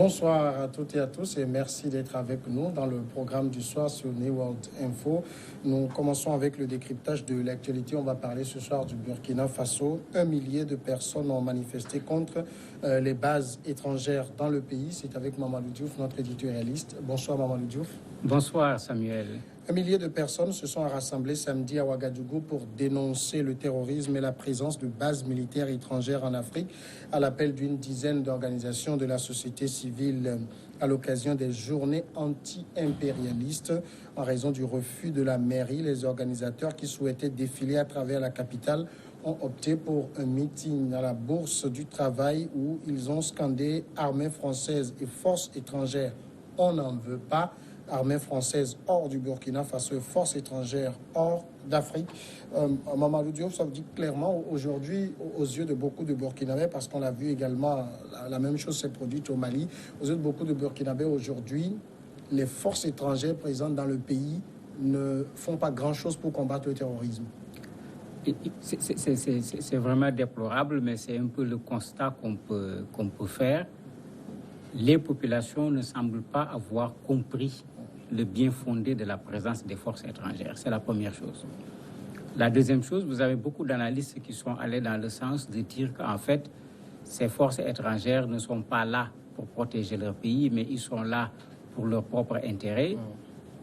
Bonsoir à toutes et à tous et merci d'être avec nous dans le programme du soir sur New World Info. Nous commençons avec le décryptage de l'actualité. On va parler ce soir du Burkina Faso. 1 millier de personnes ont manifesté contre les bases étrangères dans le pays. C'est avec Mamadou Diouf, notre éditorialiste. Bonsoir Mamadou Diouf. Bonsoir Samuel. 1 millier de personnes se sont rassemblées samedi à Ouagadougou pour dénoncer le terrorisme et la présence de bases militaires étrangères en Afrique à l'appel d'une dizaine d'organisations de la société civile à l'occasion des journées anti-impérialistes. En raison du refus de la mairie, les organisateurs qui souhaitaient défiler à travers la capitale ont opté pour un meeting à la Bourse du Travail où ils ont scandé « Armée française et forces étrangères, on n'en veut pas ». Armée française hors du Burkina Faso et forces étrangères hors d'Afrique. Mamadou Diop, ça vous dit clairement aujourd'hui, aux yeux de beaucoup de Burkinabés, parce qu'on l'a vu également, la même chose s'est produite au Mali, aux yeux de beaucoup de Burkinabés aujourd'hui, les forces étrangères présentes dans le pays ne font pas grand-chose pour combattre le terrorisme. C'est vraiment déplorable, mais c'est un peu le constat qu'on peut faire. Les populations ne semblent pas avoir compris le bien fondé de la présence des forces étrangères. C'est la première chose. La deuxième chose, vous avez beaucoup d'analystes qui sont allés dans le sens de dire qu'en fait, ces forces étrangères ne sont pas là pour protéger leur pays, mais ils sont là pour leur propre intérêt.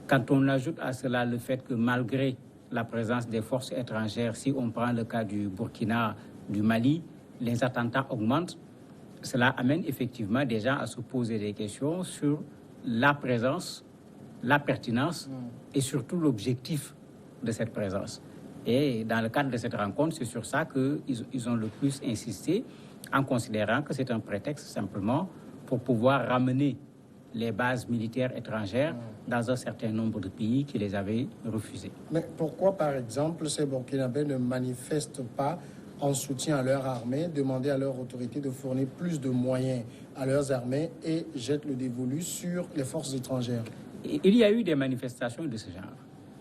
Quand on ajoute à cela le fait que malgré la présence des forces étrangères, si on prend le cas du Burkina, du Mali, les attentats augmentent, cela amène effectivement des gens à se poser des questions sur la présence, la pertinence et surtout l'objectif de cette présence. Et dans le cadre de cette rencontre, c'est sur ça qu'ils ont le plus insisté, en considérant que c'est un prétexte simplement pour pouvoir ramener les bases militaires étrangères dans un certain nombre de pays qui les avaient refusées. Mais pourquoi, par exemple, ces Burkinabés ne manifestent pas en soutien à leur armée, demander à leur autorité de fournir plus de moyens à leurs armées et jettent le dévolu sur les forces étrangères? Il y a eu des manifestations de ce genre.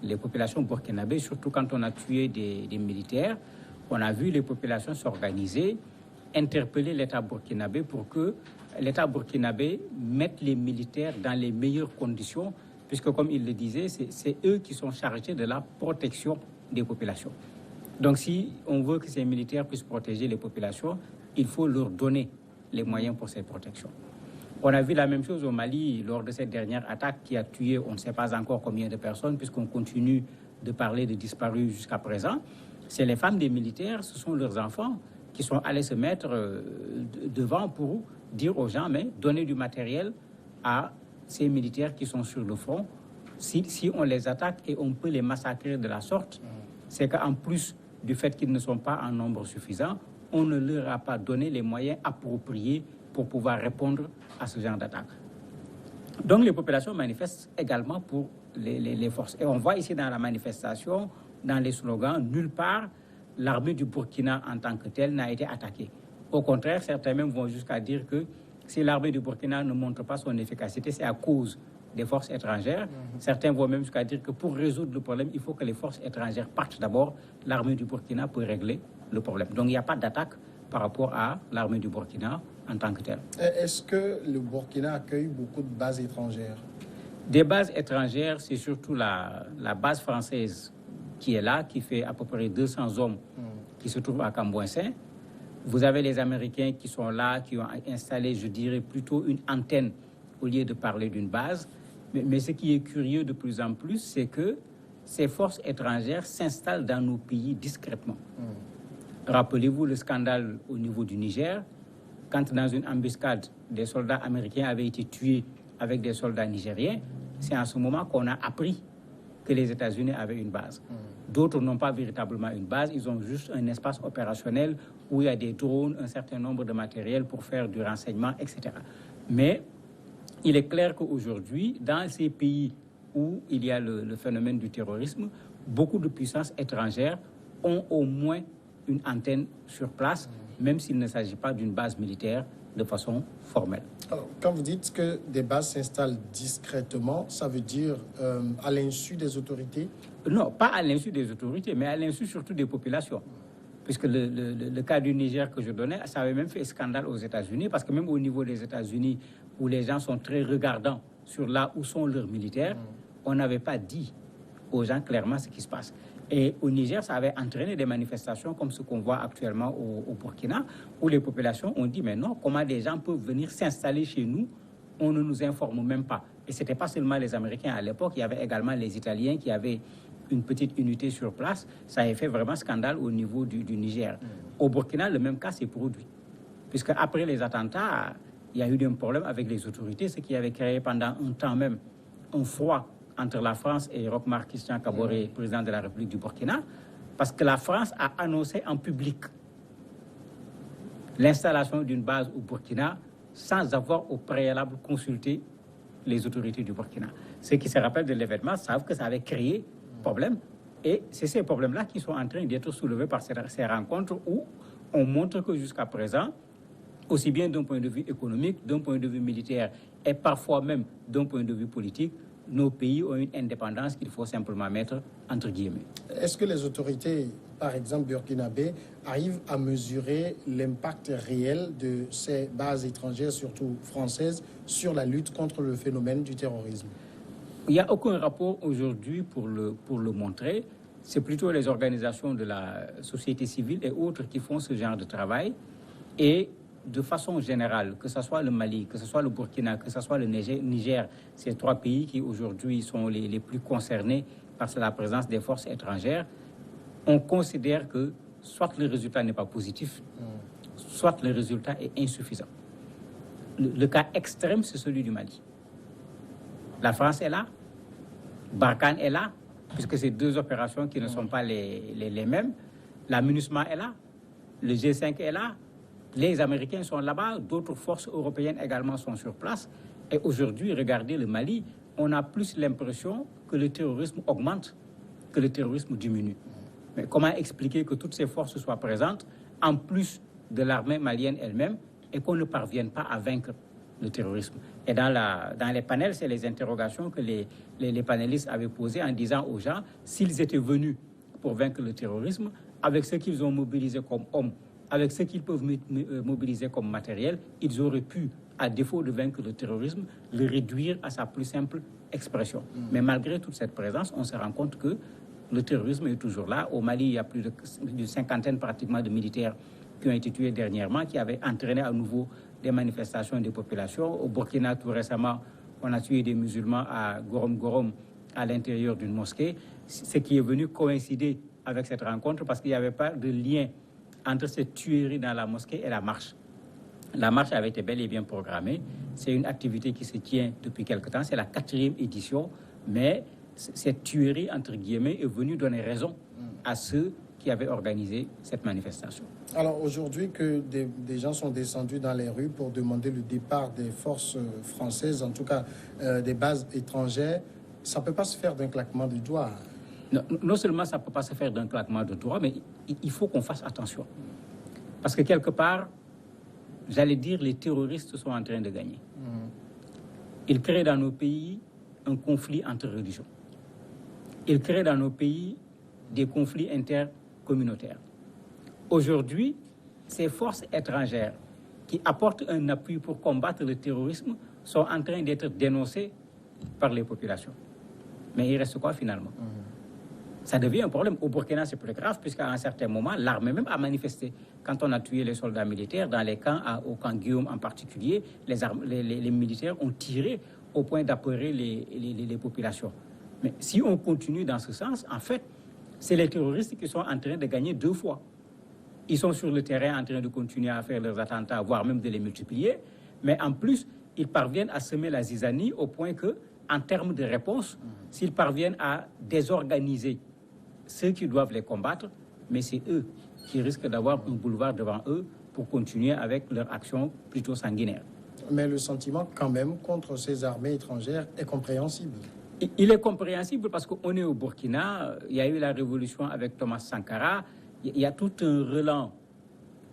Les populations burkinabées, surtout quand on a tué des militaires, on a vu les populations s'organiser, interpeller l'État burkinabé pour que l'État burkinabé mette les militaires dans les meilleures conditions, puisque comme il le disait, c'est eux qui sont chargés de la protection des populations. Donc si on veut que ces militaires puissent protéger les populations, il faut leur donner les moyens pour cette protection. On a vu la même chose au Mali lors de cette dernière attaque qui a tué on ne sait pas encore combien de personnes, puisqu'on continue de parler de disparus jusqu'à présent. C'est les femmes des militaires, ce sont leurs enfants qui sont allés se mettre devant pour dire aux gens, mais donnez du matériel à ces militaires qui sont sur le front. Si on les attaque et on peut les massacrer de la sorte, c'est qu'en plus du fait qu'ils ne sont pas en nombre suffisant, on ne leur a pas donné les moyens appropriés pour pouvoir répondre à ce genre d'attaque. Donc les populations manifestent également pour les forces. Et on voit ici dans la manifestation, dans les slogans, nulle part l'armée du Burkina en tant que telle n'a été attaquée. Au contraire, certains même vont jusqu'à dire que si l'armée du Burkina ne montre pas son efficacité, c'est à cause des forces étrangères. Certains vont même jusqu'à dire que pour résoudre le problème, il faut que les forces étrangères partent d'abord. L'armée du Burkina peut régler le problème. Donc il n'y a pas d'attaque par rapport à l'armée du Burkina en tant que telle. Est-ce que le Burkina accueille beaucoup de bases étrangères? Des bases étrangères, c'est surtout la base française qui est là, qui fait à peu près 200 hommes qui se trouvent à Cambouensin. Vous avez les Américains qui sont là, qui ont installé, je dirais, plutôt une antenne au lieu de parler d'une base. Mais ce qui est curieux de plus en plus, c'est que ces forces étrangères s'installent dans nos pays discrètement. Rappelez-vous le scandale au niveau du Niger, quand dans une embuscade, des soldats américains avaient été tués avec des soldats nigériens. C'est en ce moment qu'on a appris que les États-Unis avaient une base. D'autres n'ont pas véritablement une base, ils ont juste un espace opérationnel où il y a des drones, un certain nombre de matériel pour faire du renseignement, etc. Mais il est clair qu'aujourd'hui, dans ces pays où il y a le phénomène du terrorisme, beaucoup de puissances étrangères ont au moins une antenne sur place, même s'il ne s'agit pas d'une base militaire de façon formelle. Alors, quand vous dites que des bases s'installent discrètement, ça veut dire à l'insu des autorités? Non, pas à l'insu des autorités, mais à l'insu surtout des populations. Puisque le cas du Niger que je donnais, ça avait même fait scandale aux États-Unis, parce que même au niveau des États-Unis, où les gens sont très regardants sur là où sont leurs militaires, on n'avait pas dit aux gens clairement ce qui se passe. Et au Niger, ça avait entraîné des manifestations comme ce qu'on voit actuellement au Burkina, où les populations ont dit, mais non, comment des gens peuvent venir s'installer chez nous, on ne nous informe même pas. Et ce n'était pas seulement les Américains à l'époque, il y avait également les Italiens qui avaient une petite unité sur place. Ça avait fait vraiment scandale au niveau du Niger. Au Burkina, le même cas s'est produit. Puisque après les attentats, il y a eu un problème avec les autorités, ce qui avait créé pendant un temps même un froid entre la France et Roch-Marc Christian Kaboré, président de la République du Burkina, parce que la France a annoncé en public l'installation d'une base au Burkina sans avoir au préalable consulté les autorités du Burkina. Ceux qui se rappellent de l'événement savent que ça avait créé problème, et c'est ces problèmes-là qui sont en train d'être soulevés par ces rencontres où on montre que jusqu'à présent, aussi bien d'un point de vue économique, d'un point de vue militaire et parfois même d'un point de vue politique, nos pays ont une indépendance qu'il faut simplement mettre entre guillemets. Est-ce que les autorités, par exemple burkinabé, arrivent à mesurer l'impact réel de ces bases étrangères, surtout françaises, sur la lutte contre le phénomène du terrorisme? Il n'y a aucun rapport aujourd'hui pour le montrer. C'est plutôt les organisations de la société civile et autres qui font ce genre de travail. Et de façon générale, que ce soit le Mali, que ce soit le Burkina, que ce soit le Niger, ces trois pays qui aujourd'hui sont les plus concernés par la présence des forces étrangères, on considère que soit le résultat n'est pas positif, soit le résultat est insuffisant. Le cas extrême, c'est celui du Mali. La France est là, Barkhane est là, puisque c'est deux opérations qui ne sont pas les mêmes. La MINUSMA est là, le G5 est là, les Américains sont là-bas, d'autres forces européennes également sont sur place. Et aujourd'hui, regardez le Mali, on a plus l'impression que le terrorisme augmente, que le terrorisme diminue. Mais comment expliquer que toutes ces forces soient présentes, en plus de l'armée malienne elle-même, et qu'on ne parvienne pas à vaincre le terrorisme? Et dans les panels, c'est les interrogations que les panélistes avaient posées en disant aux gens, s'ils étaient venus pour vaincre le terrorisme, avec ce qu'ils ont mobilisé comme hommes, avec ce qu'ils peuvent mobiliser comme matériel, ils auraient pu, à défaut de vaincre le terrorisme, le réduire à sa plus simple expression. Mais malgré toute cette présence, on se rend compte que le terrorisme est toujours là. Au Mali, il y a plus d'une cinquantaine pratiquement de militaires qui ont été tués dernièrement, qui avaient entraîné à nouveau des manifestations des populations. Au Burkina, tout récemment, on a tué des musulmans à Gorom-Gorom, à l'intérieur d'une mosquée, ce qui est venu coïncider avec cette rencontre parce qu'il n'y avait pas de lien entre cette tuerie dans la mosquée et la marche. La marche avait été bel et bien programmée. C'est une activité qui se tient depuis quelque temps. C'est la 4e édition. Mais cette tuerie, entre guillemets, est venue donner raison à ceux qui avaient organisé cette manifestation. Alors aujourd'hui que des gens sont descendus dans les rues pour demander le départ des forces françaises, en tout cas des bases étrangères, ça ne peut pas se faire d'un claquement de doigts. Non seulement ça ne peut pas se faire d'un claquement de doigts, mais il faut qu'on fasse attention. Parce que quelque part, j'allais dire, les terroristes sont en train de gagner. Ils créent dans nos pays un conflit entre religions. Ils créent dans nos pays des conflits intercommunautaires. Aujourd'hui, ces forces étrangères qui apportent un appui pour combattre le terrorisme sont en train d'être dénoncées par les populations. Mais il reste quoi finalement? Ça devient un problème. Au Burkina, c'est plus grave, puisqu'à un certain moment, l'armée même a manifesté. Quand on a tué les soldats militaires, dans les camps, au camp Guillaume en particulier, les militaires ont tiré au point d'apeurer les populations. Mais si on continue dans ce sens, en fait, c'est les terroristes qui sont en train de gagner 2 fois. Ils sont sur le terrain en train de continuer à faire leurs attentats, voire même de les multiplier. Mais en plus, ils parviennent à semer la zizanie au point que, en termes de réponse, s'ils parviennent à désorganiser ceux qui doivent les combattre, mais c'est eux qui risquent d'avoir un boulevard devant eux pour continuer avec leur action plutôt sanguinaire. Mais le sentiment quand même contre ces armées étrangères est compréhensible. Il est compréhensible parce qu'on est au Burkina, il y a eu la révolution avec Thomas Sankara, il y a tout un relan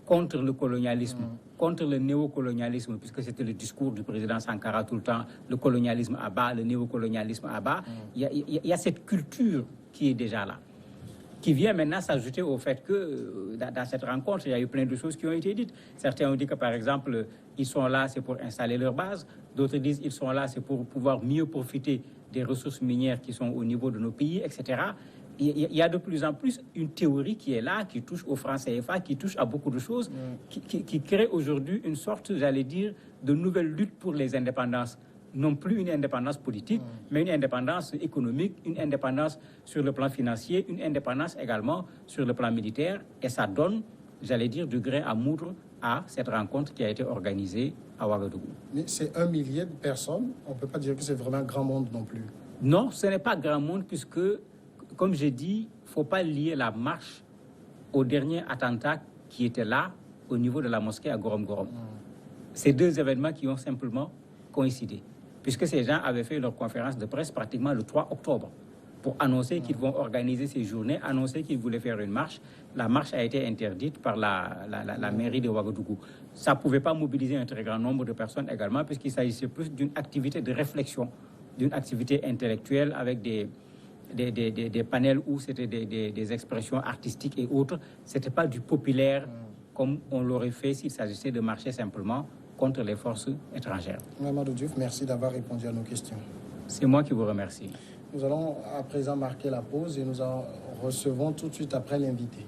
contre le colonialisme, contre le néocolonialisme, puisque c'était le discours du président Sankara tout le temps, le colonialisme à bas, le néocolonialisme à bas. Il y a cette culture qui est déjà là, qui vient maintenant s'ajouter au fait que dans cette rencontre, il y a eu plein de choses qui ont été dites. Certains ont dit que, par exemple, ils sont là, c'est pour installer leur base. D'autres disent ils sont là, c'est pour pouvoir mieux profiter des ressources minières qui sont au niveau de nos pays, etc. Il y a de plus en plus une théorie qui est là, qui touche au franc CFA, qui touche à beaucoup de choses, qui crée aujourd'hui une sorte, j'allais dire, de nouvelle lutte pour les indépendances. Non plus une indépendance politique, mais une indépendance économique, une indépendance sur le plan financier, une indépendance également sur le plan militaire. Et ça donne, j'allais dire, du grain à moudre à cette rencontre qui a été organisée à Ouagadougou. Mais c'est 1 millier de personnes. On ne peut pas dire que c'est vraiment grand monde non plus. Non, ce n'est pas grand monde puisque, comme j'ai dit, il ne faut pas lier la marche au dernier attentat qui était là au niveau de la mosquée à Gorom Gorom. Ces deux événements qui ont simplement coïncidé, puisque ces gens avaient fait leur conférence de presse pratiquement le 3 octobre pour annoncer qu'ils vont organiser ces journées, annoncer qu'ils voulaient faire une marche. La marche a été interdite par la mairie de Ouagadougou. Ça ne pouvait pas mobiliser un très grand nombre de personnes également, puisqu'il s'agissait plus d'une activité de réflexion, d'une activité intellectuelle avec des panels où c'était des expressions artistiques et autres. Ce n'était pas du populaire comme on l'aurait fait s'il s'agissait de marcher simplement contre les forces étrangères. Mamadou Diouf, merci d'avoir répondu à nos questions. C'est moi qui vous remercie. Nous allons à présent marquer la pause et nous en recevons tout de suite après l'invité.